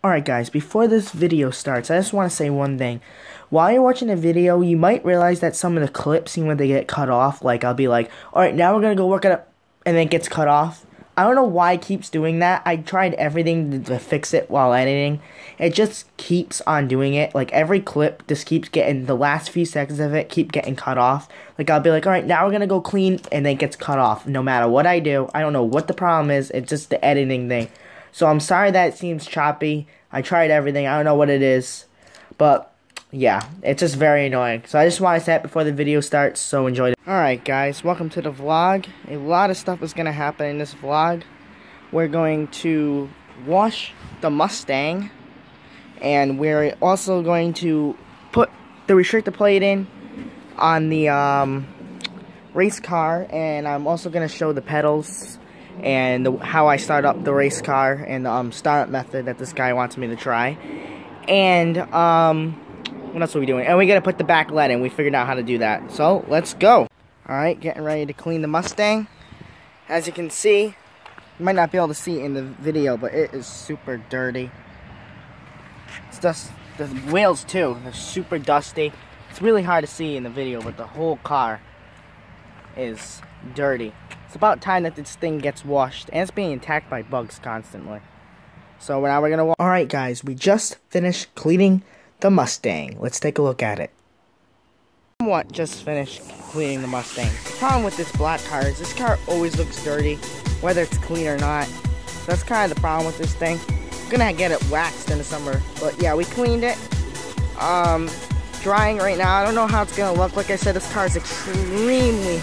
Alright guys, before this video starts, I just want to say one thing. While you're watching the video, you might realize that some of the clips, when they get cut off, like I'll be like, alright, now we're going to go work it up, and then it gets cut off. I don't know why it keeps doing that. I tried everything to fix it while editing. It just keeps on doing it. Like every clip just keeps getting, the last few seconds of it keep getting cut off. Like I'll be like, alright, now we're going to go clean, and then it gets cut off. No matter what I do, I don't know what the problem is. It's just the editing thing. So I'm sorry that it seems choppy. I tried everything. I don't know what it is. But, yeah. It's just very annoying. So I just want to say it before the video starts. So enjoy it. Alright guys. Welcome to the vlog. A lot of stuff is going to happen in this vlog. We're going to wash the Mustang. And we're also going to put the restrictor plate in on the race car. And I'm also going to show the pedals. And how I start up the race car and the startup method that this guy wants me to try. And what else are we doing? And we gotta put the back lead in. We figured out how to do that. So let's go. Alright, getting ready to clean the Mustang. As you can see, you might not be able to see it in the video, but it is super dirty. It's just the wheels too. They're super dusty. It's really hard to see in the video, but the whole car is dirty. It's about time that this thing gets washed, and it's being attacked by bugs constantly. So now we're gonna wash. Alright guys, we just finished cleaning the Mustang. Let's take a look at it. Somewhat just finished cleaning the Mustang. The problem with this black car is this car always looks dirty, whether it's clean or not. So that's kind of the problem with this thing. I'm gonna get it waxed in the summer, but yeah, we cleaned it. Drying right now. I don't know how it's gonna look. Like I said, this car is extremely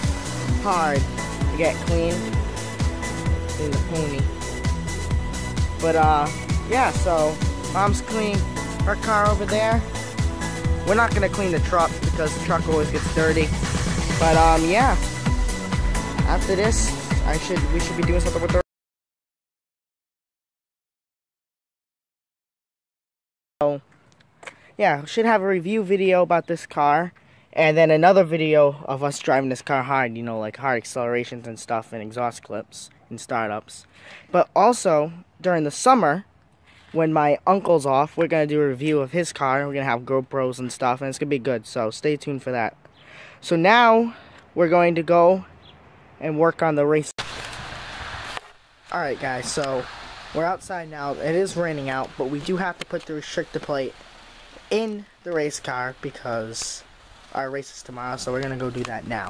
hard to get clean in the pony. But yeah, so Mom's cleaning her car over there. We're not gonna clean the truck because the truck always gets dirty. But yeah, after this we should be doing something with the so yeah, should have a review video about this car. And then another video of us driving this car hard, you know, like hard accelerations and stuff and exhaust clips and startups. But also, during the summer, when my uncle's off, we're going to do a review of his car. We're going to have GoPros and stuff, and it's going to be good. So stay tuned for that. So now, we're going to go and work on the race. Alright guys, so we're outside now. It is raining out, but we do have to put the restrictor plate in the race car because our race is tomorrow, so we're gonna go do that now.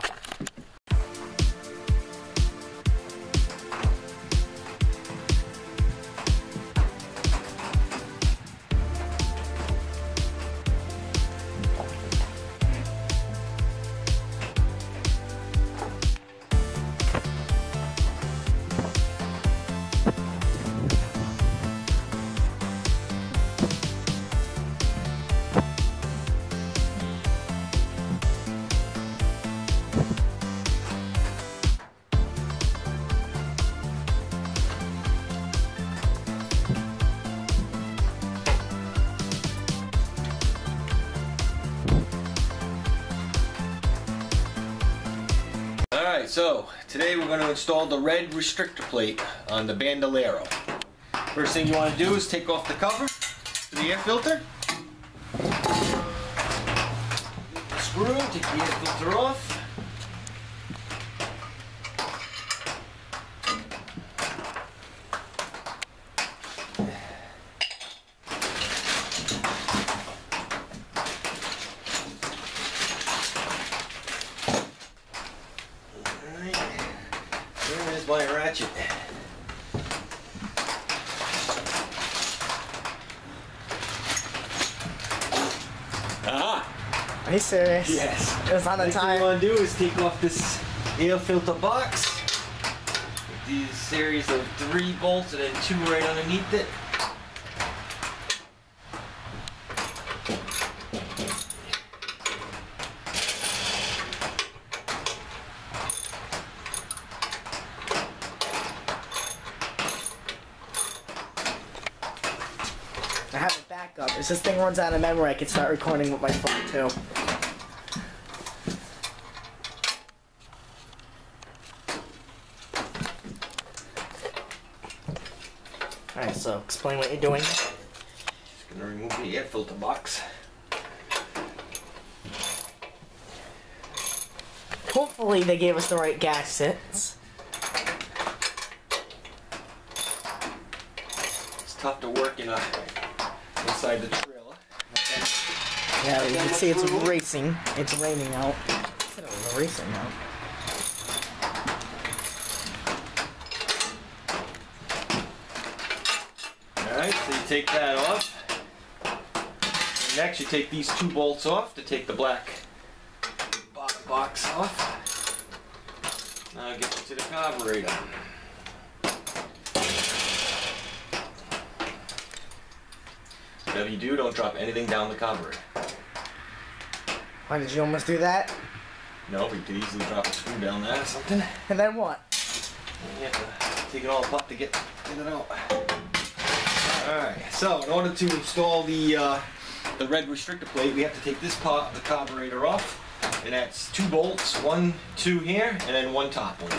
Alright, so today we're going to install the red restrictor plate on the Bandolero. First thing you want to do is take off the cover for the air filter. Screw, take the air filter off. There's my ratchet. Aha! Are you serious? Yes. It was on the Next time. thing you want to do is take off this air filter box. These series of 3 bolts and then 2 right underneath it. I have a backup. If this thing runs out of memory, I can start recording with my phone too. Alright, so explain what you're doing. Just gonna remove the air filter box. Hopefully they gave us the right gaskets. It's tough to work inside the trailer. Yeah, you can see it's racing. It's raining out. I said it was racing out. Alright, so you take that off. And next you take these 2 bolts off to take the black bottom box off. Now get to the carburetor. Whatever you do, don't drop anything down the carburetor. Why did you almost do that? No, we could easily drop a screw down there or something. And then what? You have to take it all apart to get it out. Alright, so in order to install the red restrictor plate, we have to take this part of the carburetor off. And that's 2 bolts, 1, 2 here, and then 1 top one.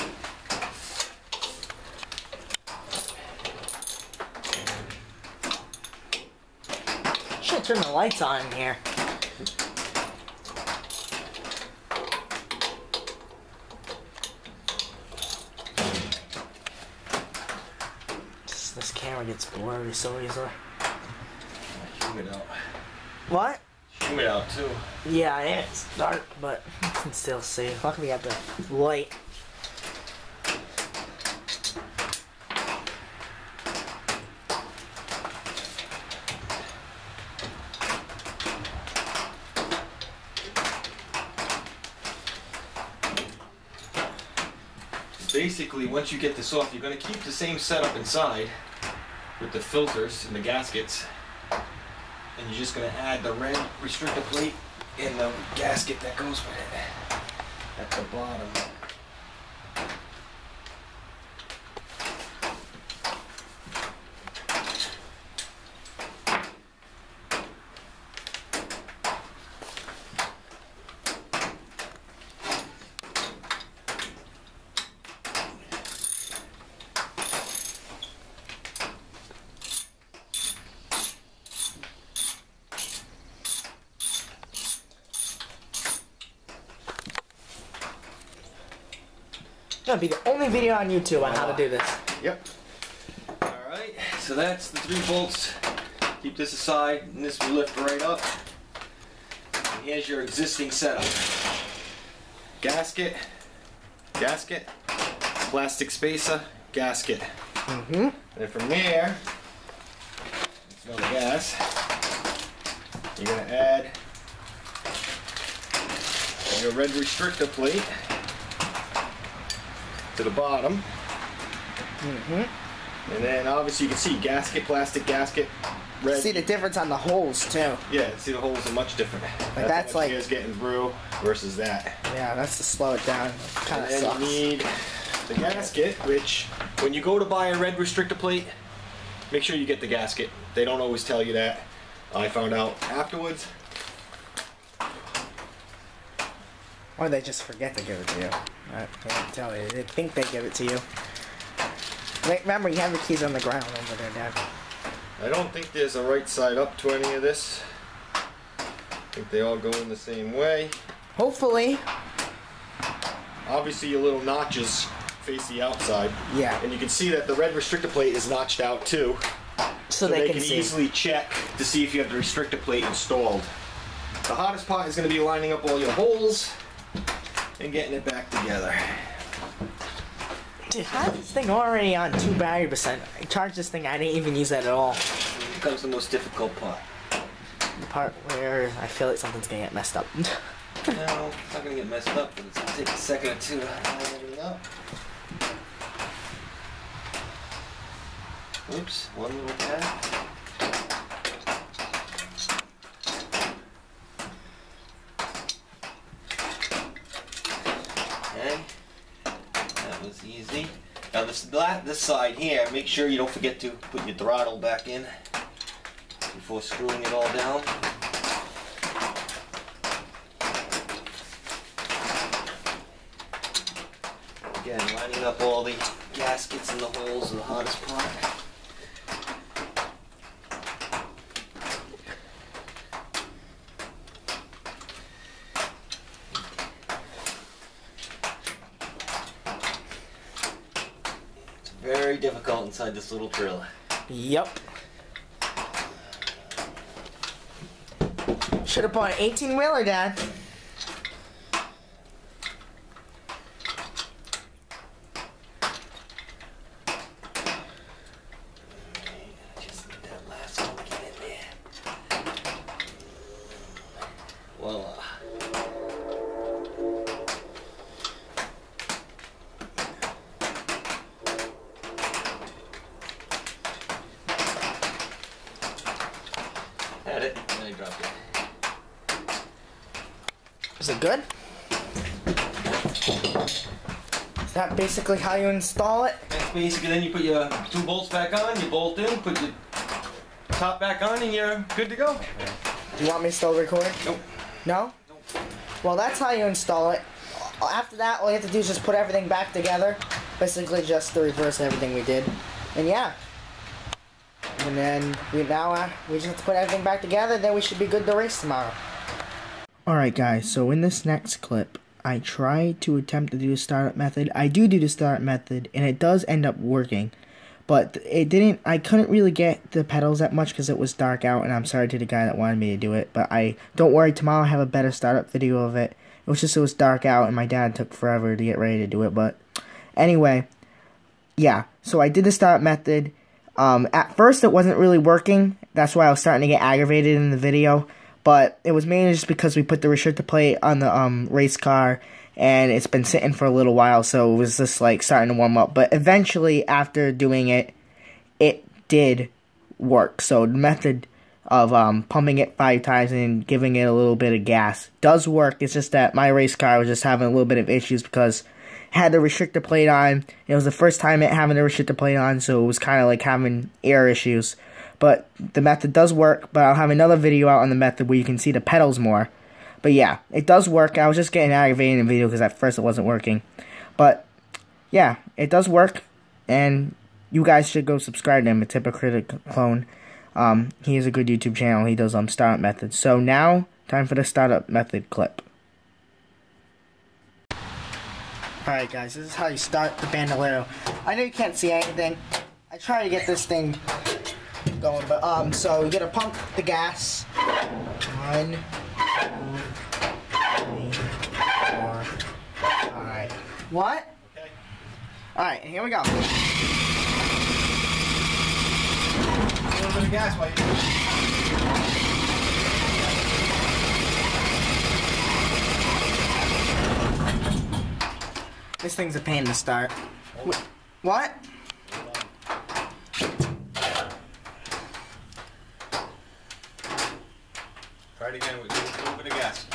Should turn the lights on in here. This camera gets blurry so easily. Zoom it out. What? Zoom it out too. Yeah, it's dark, but you can still see. Luckily we have the light. Basically, once you get this off, you're going to keep the same setup inside with the filters and the gaskets, and you're just going to add the red restrictor plate and the gasket that goes with it at the bottom. That'll be the only video on YouTube on how to do this. Yep. Alright, so that's the 3 bolts. Keep this aside, and this will lift right up. And here's your existing setup. Gasket, gasket, plastic spacer, gasket. And then from there, smell the gas, you're going to add your red restrictor plate to the bottom. And then obviously you can see gasket, plastic gasket, red. See the difference on the holes too. Yeah, see the holes are much different. That's like is getting through versus that. Yeah, that's to slow it down. Kind of And sucks. then you need the gasket, which when you go to buy a red restrictor plate, make sure you get the gasket. They don't always tell you that. I found out afterwards. Or they just forget to give it to you. I can't tell you. They think they give it to you. Wait, remember, you have the keys on the ground over there, Dad. I don't think there's a right side up to any of this. I think they all go in the same way. Hopefully. Obviously your little notches face the outside. Yeah. And you can see that the red restrictor plate is notched out too. So they can see. Easily check to see if you have the restrictor plate installed. The hardest part is going to be lining up all your holes and getting it back together. Dude, how is this thing already on 2 battery percent? I charged this thing, I didn't even use that at all. Here comes the most difficult part. The part where I feel like something's gonna get messed up. No, it's not going to get messed up, but it's going to take a second or two to line everything up. Oops, one little tab. Okay, that was easy. Now this side here, make sure you don't forget to put your throttle back in before screwing it all down. Again, lining up all the gaskets and the holes are the hardest part. very difficult inside this little trailer. Yep. Should have bought an 18-wheeler, Dad. Just need that last one to get in there. Voila. Had it, and I dropped it. Is it good? Is that basically how you install it? That's basically, then you put your 2 bolts back on, you bolt in, put your top back on, and you're good to go. Do you want me to still record? Nope. No? Nope. Well, that's how you install it. After that, all you have to do is just put everything back together. Basically just to reverse everything we did. And yeah. And then we just have to put everything back together, then we should be good to race tomorrow. Alright guys, so in this next clip, I try to attempt to do the startup method. I do the startup method, and it does end up working. But I couldn't really get the pedals that much because it was dark out, and I'm sorry to the guy that wanted me to do it. But don't worry, tomorrow I have a better startup video of it. It was dark out, and my dad took forever to get ready to do it. But anyway, yeah, so I did the startup method. At first it wasn't really working. That's why I was starting to get aggravated in the video. But it was mainly just because we put the restrictor plate on the race car, and it's been sitting for a little while, so it was just like starting to warm up. But eventually, after doing it, it did work. So the method of pumping it 5 times and giving it a little bit of gas does work. It's just that my race car was just having a little bit of issues because it had the restrictor plate on. It was the first time it having the restrictor plate on, so it was kind of like having air issues. But the method does work, but I'll have another video out on the method where you can see the pedals more. But yeah, it does work. I was just getting aggravated in the video because at first it wasn't working. But yeah, it does work, and you guys should go subscribe to him. It's hypercriticalone. He has a good YouTube channel. He does startup methods. So now, time for the startup method clip. Alright guys, this is how you start the Bandolero. I know you can't see anything. I try to get this thing going, but so you gotta pump the gas. 1, 2, 3, 4. Alright. What? Okay. Alright, here we go. A little bit of gas while you This thing's a pain to start. What? Try it again with a little bit of gas.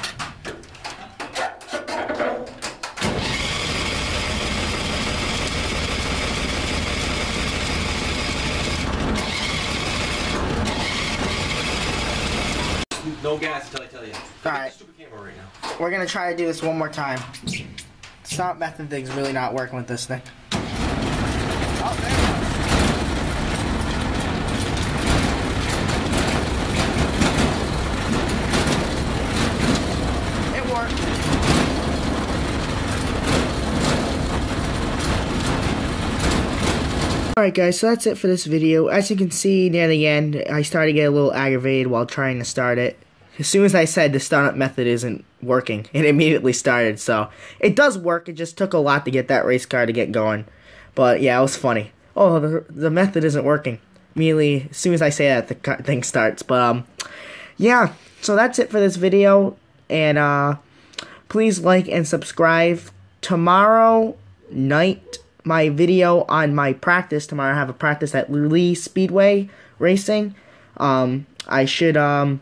No gas until I tell you. Alright. Stupid camera right now. We're gonna try to do this one more time. Stop method thing's really not working with this thing. Oh, there it goes. It worked. Alright guys, so that's it for this video. As you can see near the end, I started to get a little aggravated while trying to start it. As soon as I said the startup method isn't working, it immediately started. So it does work. It just took a lot to get that race car to get going. But yeah, it was funny. Oh, the method isn't working. Immediately, as soon as I say that, the thing starts. But yeah. So that's it for this video. And please like and subscribe. Tomorrow night, my video on my practice. Tomorrow I have a practice at Lee Speedway Racing. I should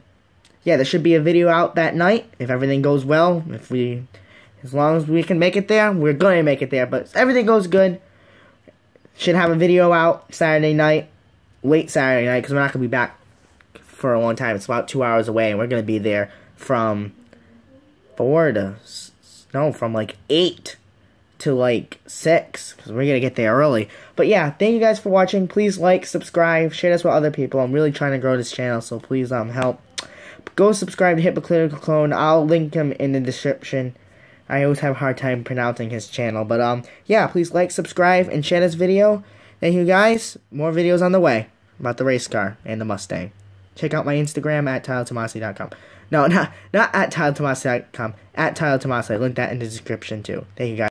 yeah, there should be a video out that night if everything goes well. As long as we can make it there, we're going to make it there. But if everything goes good, should have a video out Saturday night, late Saturday night, because we're not going to be back for a long time. It's about 2 hours away, and we're going to be there from from like 8 to like 6, because we're going to get there early. But yeah, thank you guys for watching. Please like, subscribe, share this with other people. I'm really trying to grow this channel, so please help. Go subscribe to hypercriticalone. I'll link him in the description. I always have a hard time pronouncing his channel. But yeah, please like, subscribe, and share this video. Thank you guys. More videos on the way about the race car and the Mustang. Check out my Instagram at TylerTomasi.com. No, not at TylerTomasi.com. At TylerTomasi. Link that in the description too. Thank you guys.